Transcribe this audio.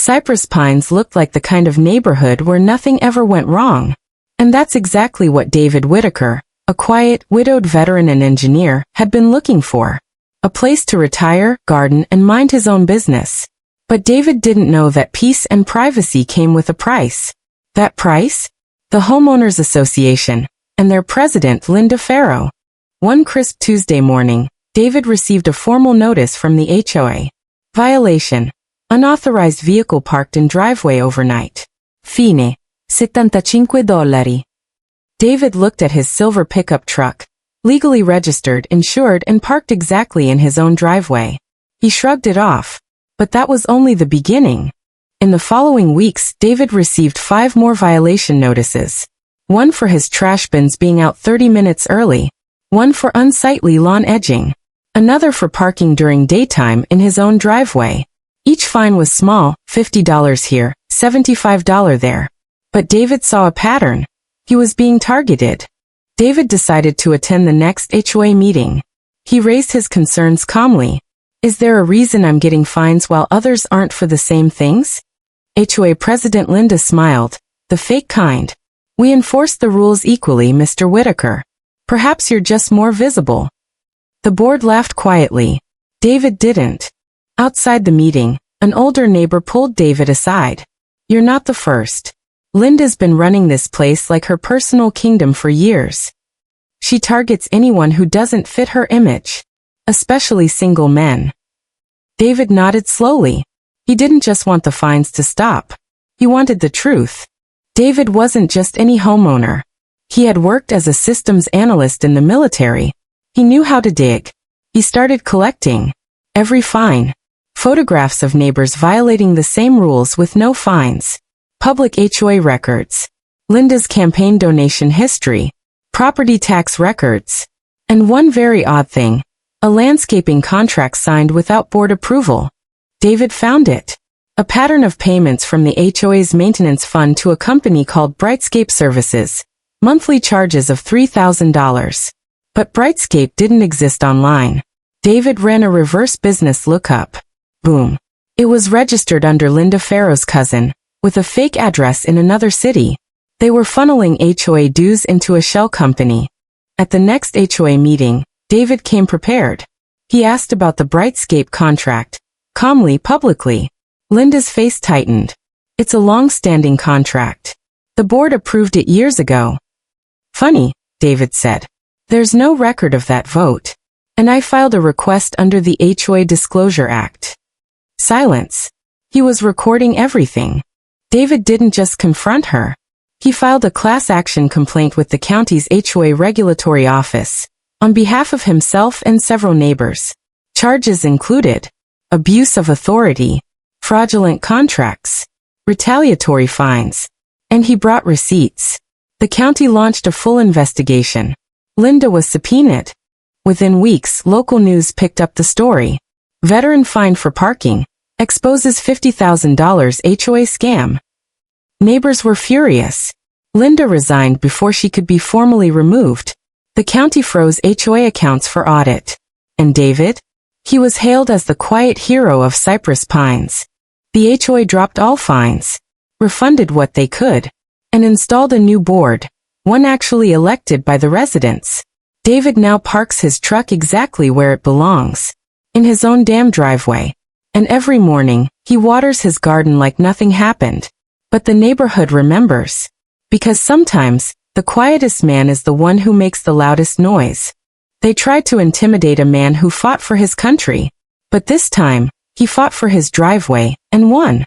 Cypress Pines looked like the kind of neighborhood where nothing ever went wrong. And that's exactly what David Whitaker, a quiet, widowed veteran and engineer, had been looking for. A place to retire, garden, and mind his own business. But David didn't know that peace and privacy came with a price. That price? The Homeowners Association, and their president Linda Farrow. One crisp Tuesday morning, David received a formal notice from the HOA. Violation. Unauthorized vehicle parked in driveway overnight. Fine. $75. David looked at his silver pickup truck, legally registered, insured, and parked exactly in his own driveway. He shrugged it off. But that was only the beginning. In the following weeks, David received 5 more violation notices. One for his trash bins being out 30 minutes early. One for unsightly lawn edging. Another for parking during daytime in his own driveway. Each fine was small, $50 here, $75 there. But David saw a pattern. He was being targeted. David decided to attend the next HOA meeting. He raised his concerns calmly. Is there a reason I'm getting fines while others aren't for the same things? HOA President Linda smiled, the fake kind. We enforce the rules equally, Mr. Whitaker. Perhaps you're just more visible. The board laughed quietly. David didn't. Outside the meeting, an older neighbor pulled David aside. You're not the first. Linda's been running this place like her personal kingdom for years. She targets anyone who doesn't fit her image, especially single men. David nodded slowly. He didn't just want the fines to stop. He wanted the truth. David wasn't just any homeowner. He had worked as a systems analyst in the military. He knew how to dig. He started collecting every fine. Photographs of neighbors violating the same rules with no fines. Public HOA records. Linda's campaign donation history. Property tax records. And one very odd thing. A landscaping contract signed without board approval. David found it. A pattern of payments from the HOA's maintenance fund to a company called Brightscape Services. Monthly charges of $3,000. But Brightscape didn't exist online. David ran a reverse business lookup. Boom. It was registered under Linda Farrow's cousin, with a fake address in another city. They were funneling HOA dues into a shell company. At the next HOA meeting, David came prepared. He asked about the Brightscape contract, calmly, publicly. Linda's face tightened. It's a long-standing contract. The board approved it years ago. Funny, David said. There's no record of that vote. And I filed a request under the HOA Disclosure Act. Silence. He was recording everything. David didn't just confront her. He filed a class action complaint with the county's HOA regulatory office, on behalf of himself and several neighbors. Charges included abuse of authority, fraudulent contracts, retaliatory fines, and he brought receipts. The county launched a full investigation. Linda was subpoenaed. Within weeks, local news picked up the story. Veteran fined for parking, exposes $50,000 HOA scam. Neighbors were furious. Linda resigned before she could be formally removed. The county froze HOA accounts for audit. And David? He was hailed as the quiet hero of Cypress Pines. The HOA dropped all fines, refunded what they could, and installed a new board, one actually elected by the residents. David now parks his truck exactly where it belongs, in his own damn driveway. And every morning, he waters his garden like nothing happened. But the neighborhood remembers. Because sometimes, the quietest man is the one who makes the loudest noise. They tried to intimidate a man who fought for his country. But this time, he fought for his driveway, and won.